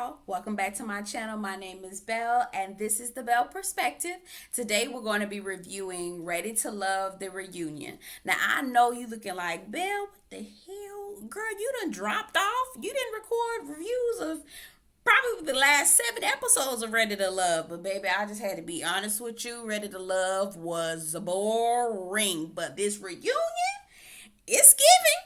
y'all. Welcome back to my channel. My name is Belle, and this is the Belle Perspective. Today, we're going to be reviewing Ready to Love the Reunion. Now, I know you looking like, Belle, what the hell? Girl, you done dropped off. You didn't record reviews of probably the last 7 episodes of Ready to Love. But, baby, I just had to be honest with you. Ready to Love was boring. But this reunion, it's giving.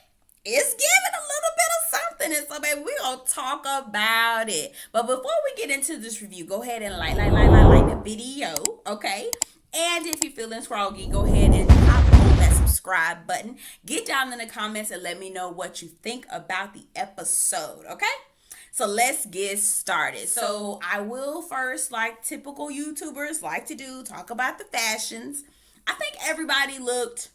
It's giving a little bit of something. And so, baby, we're going to talk about it. But before we get into this review, go ahead and like the video, okay? And if you're feeling scroggy, go ahead and hop on that subscribe button. Get down in the comments and let me know what you think about the episode, okay? So let's get started. So I will first, like typical YouTubers like to do, talk about the fashions. I think everybody looked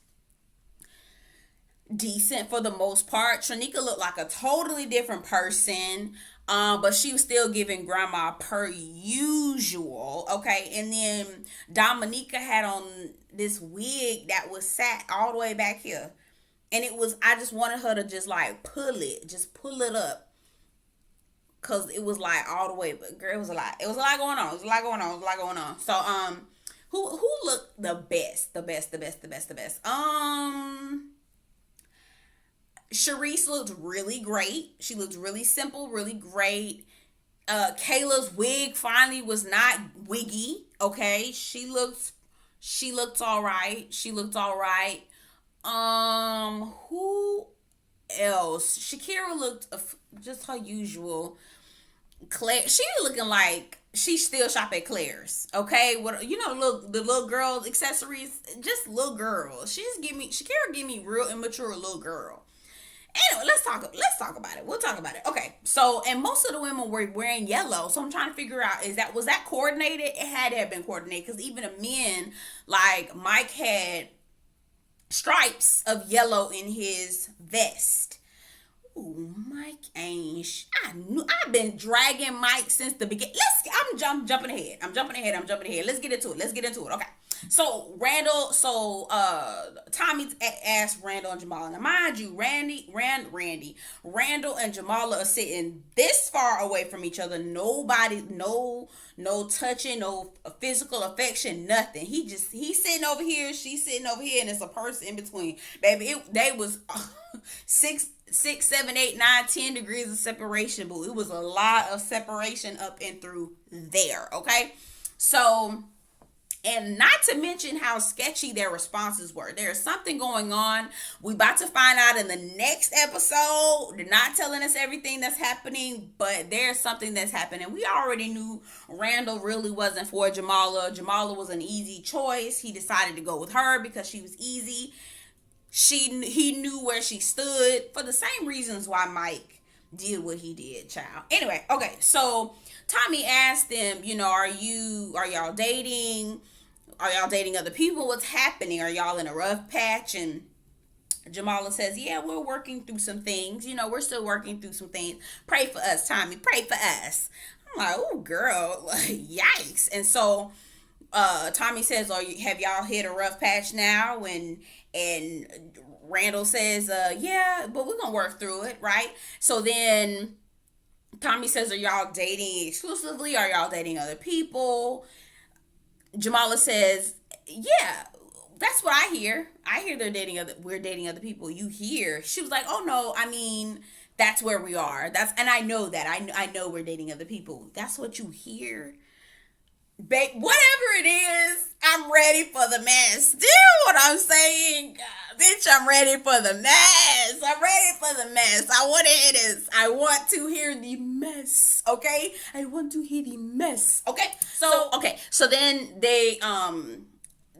decent for the most part. Shanika looked like a totally different person, but she was still giving grandma per usual. Okay, and then Dominica had on this wig that was sat all the way back here, and it was, I just wanted her to just like pull it up, cause it was like all the way. But girl, it was a lot going on. So who looked the best? Sharice looked really great. She looked really simple, really great. Kayla's wig finally was not wiggy. Okay, she looked all right. Who else? Shakira looked just her usual. Claire, she looking like she still shop at Claire's. Okay, what the little girls accessories, just little girls. Shakira give me real immature little girl. Anyway, let's talk about it. We'll talk about it. Okay. So, and most of the women were wearing yellow. So I'm trying to figure out, was that coordinated? It had to have been coordinated, because even the men, like Mike, had stripes of yellow in his vest. Ooh, Mike ain't. I've been dragging Mike since the beginning. I'm jumping ahead. Let's get into it. Okay. So Tommy asked Randall and Jamala. Now, mind you, Randall and Jamala are sitting this far away from each other. Nobody, no touching, no physical affection, nothing. He's sitting over here, she's sitting over here, and it's a person in between. Baby, they was 6, 7, 8, 9, 10 degrees of separation, but it was a lot of separation up and through there. Okay, so. And not to mention how sketchy their responses were. There's something going on. We about to find out in the next episode. They're not telling us everything that's happening, but there's something that's happening. We already knew Randall really wasn't for Jamala. Jamala was an easy choice. He decided to go with her because she was easy. He knew where she stood for the same reasons why Mike did what he did, child. Anyway, okay, so Tommy asked them, are y'all dating? Are y'all dating other people? What's happening? Are y'all in a rough patch? And Jamala says, yeah, we're working through some things. We're still working through some things. Pray for us, Tommy. Pray for us. I'm like, oh, girl, yikes. And so Tommy says, have y'all hit a rough patch now? And Randall says, yeah, but we're going to work through it, right? So then Tommy says, are y'all dating exclusively? Are y'all dating other people? Jamala says, yeah, that's what I hear. I hear we're dating other people. You hear? She was like, oh no, I mean, that's where we are. And I know that. I know we're dating other people. That's what you hear? Babe, whatever it is, I'm ready for the mess. Do you know what I'm saying? Bitch, I'm ready for the mess. I want to hear this. I want to hear the mess. Okay? I want to hear the mess. Okay? So then they,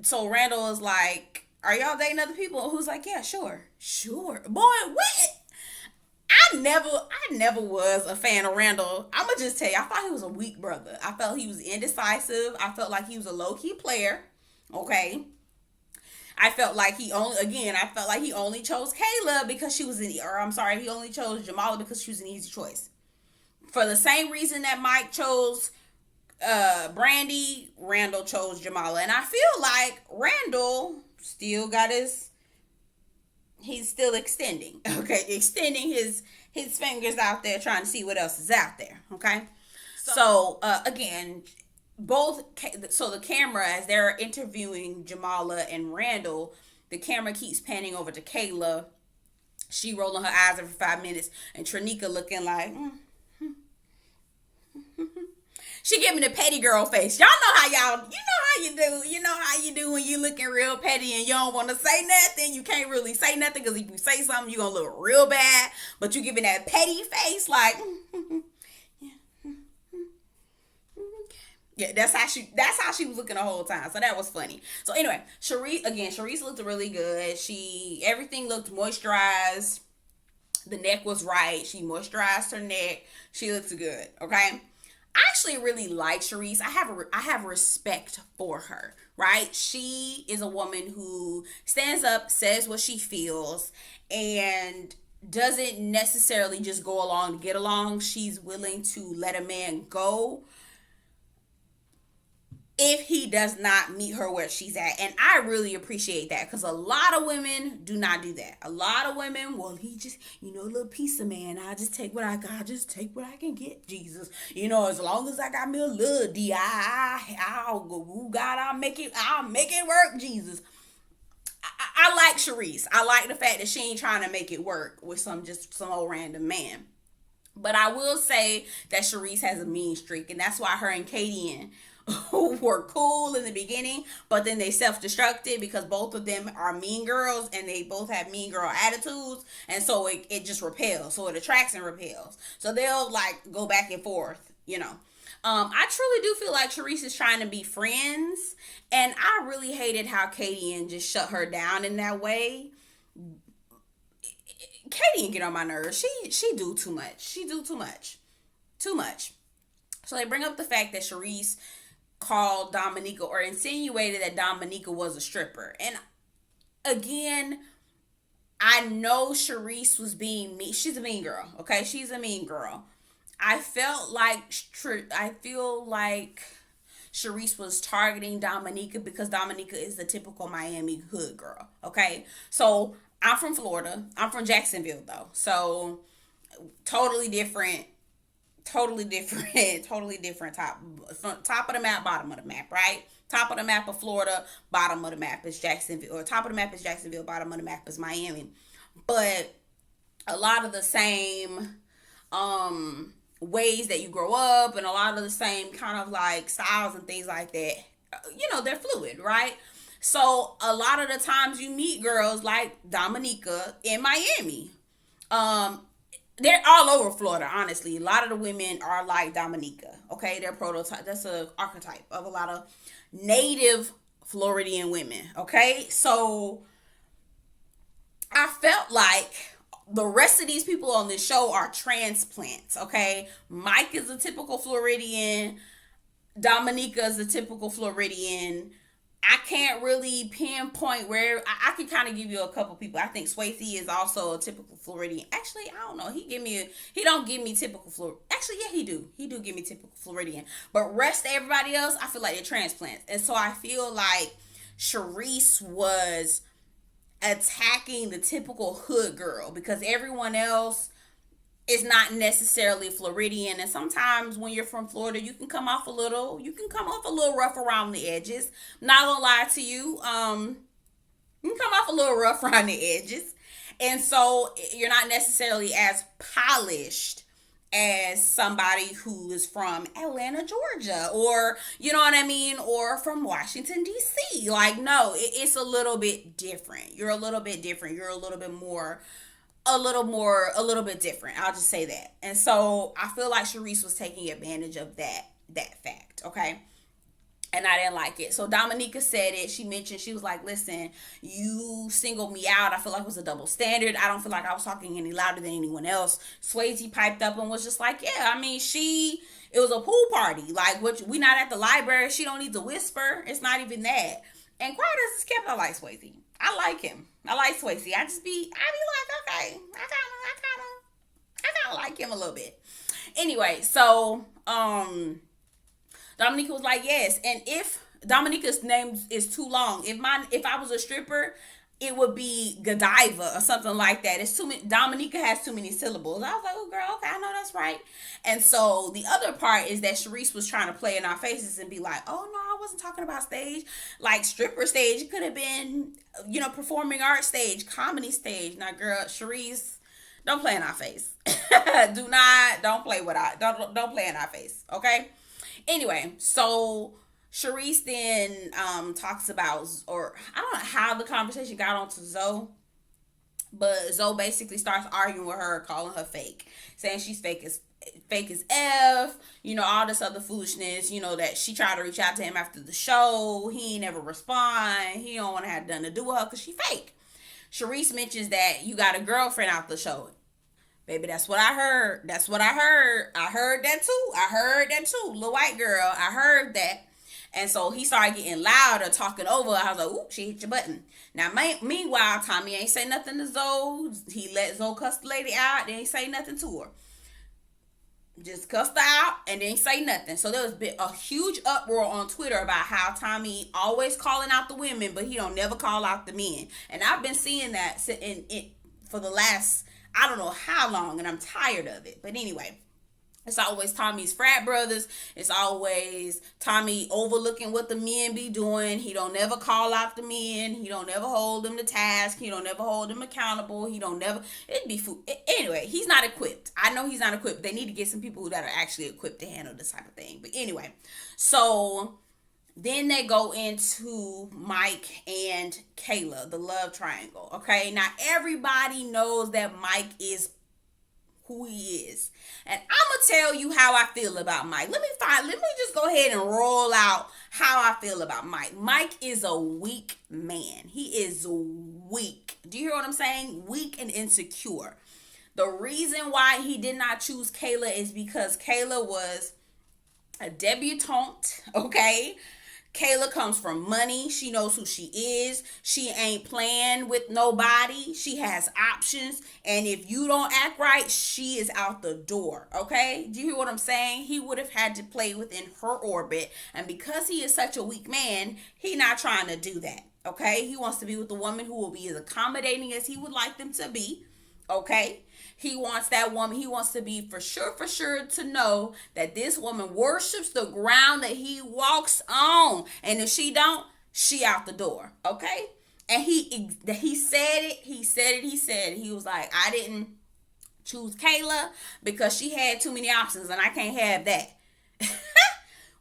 so Randall is like, are y'all dating other people? Who's like, yeah, sure. Boy, what? I never was a fan of Randall. I'm going to just tell you, I thought he was a weak brother. I felt he was indecisive. I felt like he was a low-key player. Okay? I felt like he only chose Kayla because she was he only chose Jamala because she was an easy choice. For the same reason that Mike chose Brandy, Randall chose Jamala. And I feel like Randall still got he's still extending his fingers out there, trying to see what else is out there. Okay, So again, so the camera, as they're interviewing Jamala and Randall, the camera keeps panning over to Kayla. She rolling her eyes every 5 minutes, and Trinika looking like, she giving the petty girl face. Y'all know how you know how you do when you looking real petty and you don't want to say nothing. You can't really say nothing because if you say something, you're gonna look real bad. But you giving that petty face like, yeah, that's how she was looking the whole time. So that was funny. So anyway, Sharice looked really good. Everything looked moisturized. The neck was right. She moisturized her neck. She looked good. Okay. I actually really like Sharice. I have respect for her, right? She is a woman who stands up, says what she feels, and doesn't necessarily just go along to get along. She's willing to let a man go if he does not meet her where she's at. And I really appreciate that, because a lot of women do not do that. A lot of women, well, he just, a little piece of man. I just take what I got. Just take what I can get, Jesus. As long as I got me a little I'll go, God, I'll make it work, Jesus. I like Sharice. I like the fact that she ain't trying to make it work with some old random man. But I will say that Sharice has a mean streak, and that's why her and Katie were cool in the beginning, but then they self-destructed because both of them are mean girls and they both have mean girl attitudes, and so it just repels. So it attracts and repels. So they'll like go back and forth, I truly do feel like Sharice is trying to be friends, and I really hated how Katie just shut her down in that way. Katie get on my nerves. She do too much. Too much. So they bring up the fact that Sharice called Dominica or insinuated that Dominica was a stripper. And again, I know Sharice was being mean. She's a mean girl, okay? She's a mean girl. I feel like Sharice was targeting Dominica because Dominica is the typical Miami hood girl, okay? So I'm from Florida. I'm from Jacksonville, though. So totally different top of the map, bottom of the map, right? Top of the map of Florida, bottom of the map is Jacksonville, or top of the map is Jacksonville, bottom of the map is Miami. But a lot of the same ways that you grow up, and a lot of the same kind of like styles and things like that, they're fluid, right? So a lot of the times you meet girls like Dominica in Miami. They're all over Florida, honestly. A lot of the women are like Dominica, okay? They're prototype. That's an archetype of a lot of native Floridian women, okay? So I felt like the rest of these people on this show are transplants, okay? Mike is a typical Floridian. Dominica is a typical Floridian. I can't really pinpoint where. I can kind of give you a couple people. I think Swayze is also a typical Floridian. Actually, I don't know. He don't give me typical Floridian. Actually, yeah, he do. He do give me typical Floridian. But rest of everybody else, I feel like they're transplants. And so I feel like Sharice was attacking the typical hood girl because everyone else is not necessarily Floridian. And sometimes when you're from Florida, you can come off a little rough around the edges. Not gonna lie to you. You can come off a little rough around the edges. And so you're not necessarily as polished as somebody who is from Atlanta, Georgia, or you know what I mean, or from Washington, D.C. Like, no, it's a little bit different. You're a little bit different. You're a little bit different. I'll just say that. And so I feel like Sharice was taking advantage of that fact, okay? And I didn't like it. So Dominica said it. She was like, listen, you singled me out. I feel like it was a double standard. I don't feel like I was talking any louder than anyone else. Swayze piped up and was just like, yeah, I mean, it was a pool party. Like, we not at the library. She don't need to whisper. It's not even that. And quiet as it's kept, I like Swayze. I like him. I like Swayze. I be like, okay, I kind of like him a little bit. Anyway, so, Dominica was like, yes. And if Dominica's name is too long, if I was a stripper, it would be Godiva or something like that. It's too many. Dominica has too many syllables. I was like, oh girl, okay, I know that's right. And so the other part is that Sharice was trying to play in our faces and be like, oh no, I wasn't talking about stage, like stripper stage. It could have been, performing art stage, comedy stage. Now, girl, Sharice, don't play in our face. Don't play with our, don't play in our face. Okay. Anyway, so Sharice then talks about, or I don't know how the conversation got onto Zoe, but Zoe basically starts arguing with her, calling her fake, saying she's fake as F, all this other foolishness, that she tried to reach out to him after the show. He ain't never respond. He don't want to have nothing to do with her because she fake. Sharice mentions that you got a girlfriend out the show. Baby, that's what I heard. That's what I heard. I heard that too. Little white girl. I heard that. And so he started getting louder, talking over. I was like, oop, she hit your button. Now, meanwhile, Tommy ain't say nothing to Zoe. He let Zoe cuss the lady out. Then he say nothing to her. Just cussed her out and didn't say nothing. So there was a huge uproar on Twitter about how Tommy always calling out the women, but he don't never call out the men. And I've been seeing that for the last, I don't know how long, and I'm tired of it. But anyway, it's always Tommy's frat brothers. It's always Tommy overlooking what the men be doing. He don't never call out the men. He don't never hold them to task. He don't never hold them accountable. It'd be food. Anyway, he's not equipped. I know he's not equipped. They need to get some people that are actually equipped to handle this type of thing. But anyway, so then they go into Mike and Kayla, the love triangle. Okay, now everybody knows that Mike is who he is. And I'm gonna tell you how I feel about Mike. Let me just go ahead and roll out how I feel about Mike. Mike is a weak man. He is weak. Do you hear what I'm saying? Weak and insecure. The reason why he did not choose Kayla is because Kayla was a debutante, okay? Kayla comes from money. She knows who she is. She ain't playing with nobody. She has options. And if you don't act right, she is out the door. Okay? Do you hear what I'm saying? He would have had to play within her orbit. And because he is such a weak man, he not trying to do that. Okay? He wants to be with a woman who will be as accommodating as he would like them to be. Okay? He wants that woman. He wants to be for sure to know that this woman worships the ground that he walks on. And if she don't, she out the door. Okay? And he said it. He said it. He was like, I didn't choose Kayla because she had too many options and I can't have that.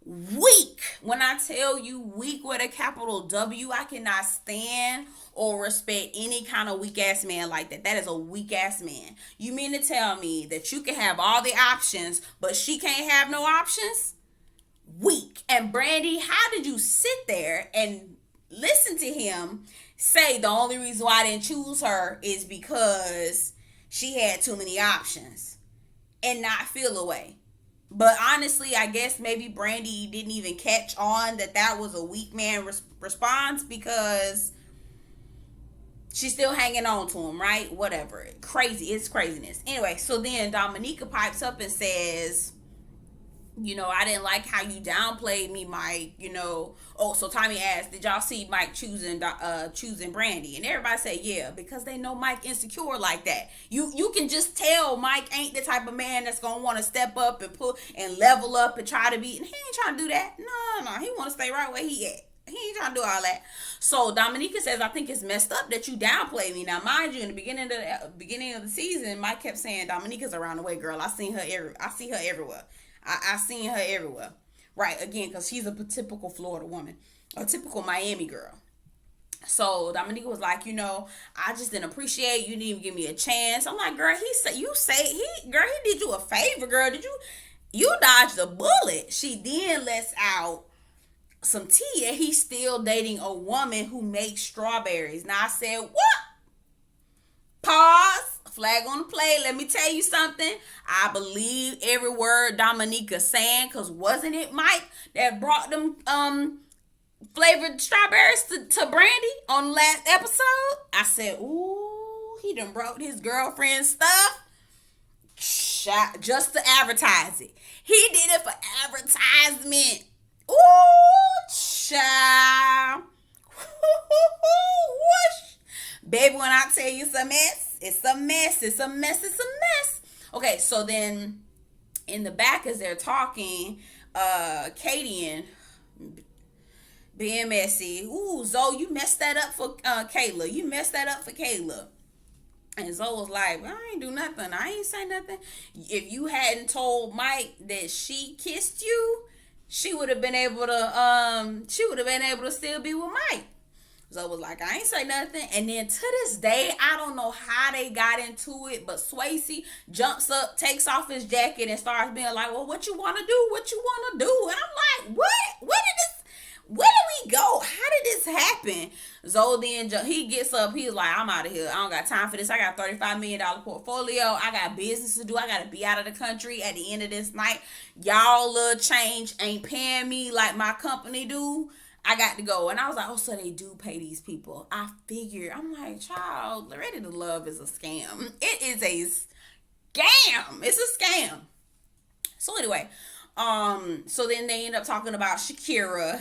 Weak. When I tell you weak with a capital W, I cannot stand or respect any kind of weak ass man like that. That is a weak ass man. You mean to tell me that you can have all the options, but she can't have no options? Weak. And Brandy, how did you sit there and listen to him say the only reason why I didn't choose her is because she had too many options and not feel away? But honestly, I guess maybe Brandy didn't even catch on that was a weak man response because she's still hanging on to him, right? Whatever. Crazy. It's craziness. Anyway, so then Dominica pipes up and says, I didn't like how you downplayed me, Mike. Oh, so Tommy asked, did y'all see Mike choosing Brandy? And everybody said, yeah, because they know Mike insecure like that. You can just tell Mike ain't the type of man that's gonna want to step up and pull and level up and try to be. And he ain't trying to do that. No, he want to stay right where he at. He ain't trying to do all that. So Dominica says, I think it's messed up that you downplay me. Now, mind you, in the beginning of the season, Mike kept saying Dominica's around the way, girl. I see her everywhere. I seen her everywhere. Right, again, because she's a typical Florida woman. A typical Miami girl. So Dominica was like, I just didn't appreciate you didn't even give me a chance. I'm like, girl, he did you a favor, girl. You dodged a bullet. She then lets out some tea and he's still dating a woman who makes strawberries. Now I said, what? Pause. Flag on the play. Let me tell you something. I believe every word Dominica saying, because wasn't it Mike that brought them flavored strawberries to Brandy on the last episode? I said, ooh, he done brought his girlfriend stuff just to advertise it. He did it for advertisement. Ooh, child. Whoosh. Baby, when I tell you it's a mess, it's a mess, it's a mess, it's a mess. Okay, so then in the back as they're talking, Katie and being messy. Ooh, Zoe, you messed that up for Kayla. You messed that up for Kayla. And Zoe was like, I ain't do nothing. I ain't say nothing. If you hadn't told Mike that she kissed you, she would have been able to still be with Mike. Zoe was like, I ain't say nothing. And then to this day, I don't know how they got into it, but Swayze jumps up, takes off his jacket, and starts being like, well, what you want to do? What you want to do? And I'm like, what? Where did we go? How did this happen? Zoe then, he gets up. He's like, I'm out of here. I don't got time for this. I got a $35 million portfolio. I got business to do. I got to be out of the country at the end of this night. Y'all little change ain't paying me like my company do. I got to go. And I was like, oh, so they do pay these people. I figured. I'm like, child, Ready to Love is a scam. It is a scam. It's a scam. So anyway, so then they end up talking about Shakira,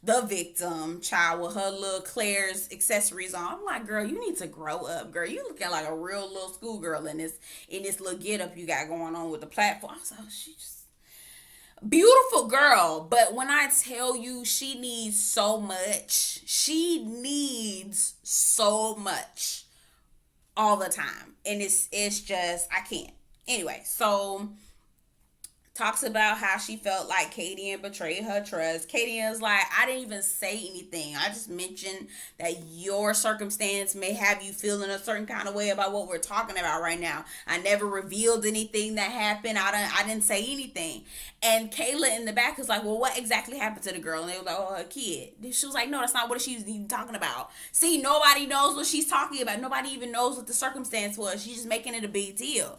the victim, child, with her little Claire's accessories on. I'm like, girl, you need to grow up, girl. You looking like a real little schoolgirl in this little get up you got going on with the platform. I was like, oh, she just beautiful girl. But when I tell you she needs so much all the time, and it's just I can't. Anyway, so talks about how she felt like Katie betrayed her trust. Katie is like, I didn't even say anything. I just mentioned that your circumstance may have you feeling a certain kind of way about what we're talking about right now. I never revealed anything that happened. I didn't say anything. And Kayla in the back is like, well, what exactly happened to the girl? And they were like, oh, her kid. She was like, no, that's not what she was even talking about. See, nobody knows what she's talking about. Nobody even knows what the circumstance was. She's just making it a big deal.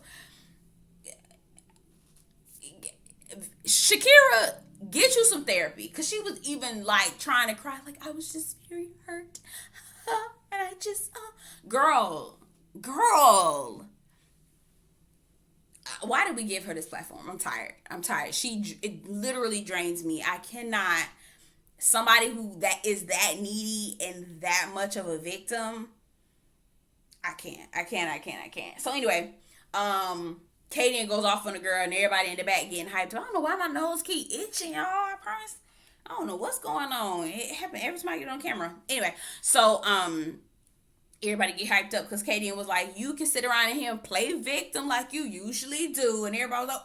Shakira, get you some therapy, because she was even like trying to cry, like I was just very hurt, and I just, girl, why did we give her this platform? I'm tired. It literally drains me. I cannot. Somebody who that is that needy and that much of a victim. I can't. So anyway, Kaden goes off on the girl, and everybody in the back getting hyped. I don't know why my nose keep itching, y'all. I promise. I don't know what's going on. It happened every time I get on camera. Anyway, so everybody get hyped up because Kaden was like, you can sit around and hear him play victim like you usually do. And everybody was like,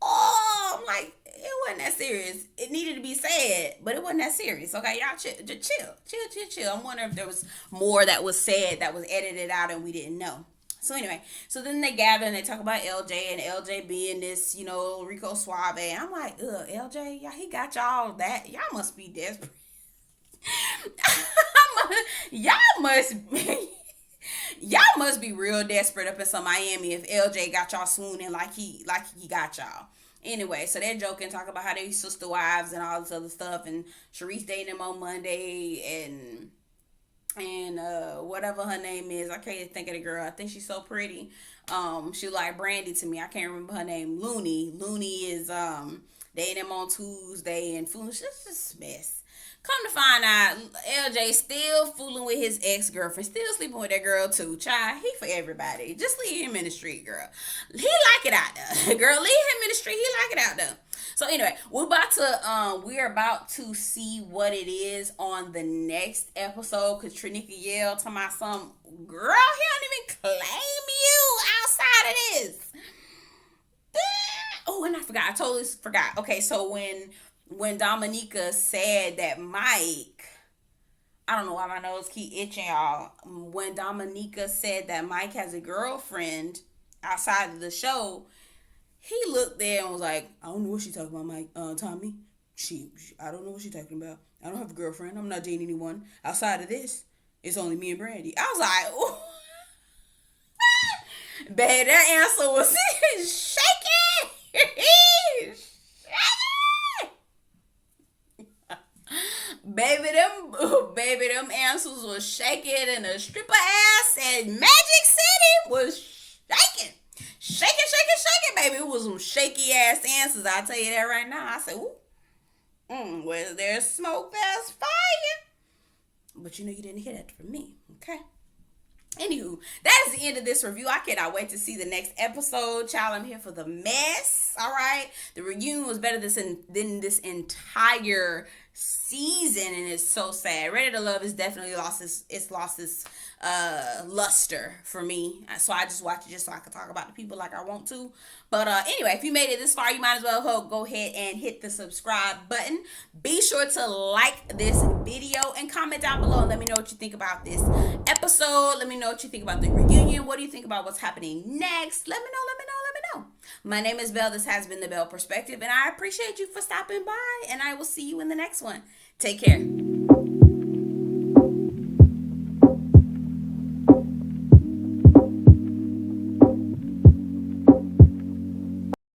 oh, I'm like, it wasn't that serious. It needed to be said, but it wasn't that serious. Okay, y'all chill. I'm wondering if there was more that was said that was edited out and we didn't know. So anyway, so then they gather and they talk about LJ, and LJ being this, Rico Suave. And I'm like, LJ, yeah, he got y'all that. Y'all must be desperate. y'all must be real desperate up in some Miami if LJ got y'all swooning like he got y'all. Anyway, so they're joking, talking about how they sister wives and all this other stuff, and Sharice dating him on Monday, and whatever her name is, I can't think of the girl. I think she's so pretty. She like Brandy to me. I can't remember her name. Looney is dating him on Tuesday, and foolish. It's just a mess. Come to find out, LJ still fooling with his ex-girlfriend, still sleeping with that girl too. Child, he for everybody. Just leave him in the street, girl. He like it out there. Girl, leave him in the street. He like it out there. So anyway, we're about to see what it is on the next episode, because Trinika yelled to my son, girl, he don't even claim you outside of this. Oh, and I totally forgot. Okay, so when Dominica said that Mike, I don't know why my nose keep itching, y'all. When Dominica said that Mike has a girlfriend outside of the show, he looked there and was like, I don't know what she's talking about, Mike. Tommy. I don't know what she's talking about. I don't have a girlfriend. I'm not dating anyone. Outside of this, it's only me and Brandy. I was like, ooh. Babe, that answer was shaking. Baby, them answers was shaking, and the stripper ass at Magic City was shaking. Shaking, baby. It was some shaky ass answers. I'll tell you that right now. I said, ooh, where there's smoke, there's fire. But you know you didn't hear that from me, okay? Anywho, that is the end of this review. I cannot wait to see the next episode. Child, I'm here for the mess. All right. The reunion was better than this entire season, and it's so sad. Ready to Love has definitely lost its luster for me. So I just watch it just so I can talk about the people like I want to. But anyway, if you made it this far, you might as well go ahead and hit the subscribe button. Be sure to like this video and comment down below and let me know what you think about this episode. Let me know what you think about the reunion. What do you think about what's happening next? Let me know. My name is Belle. This has been the Belle Perspective, and I appreciate you for stopping by, and I will see you in the next one. Take care.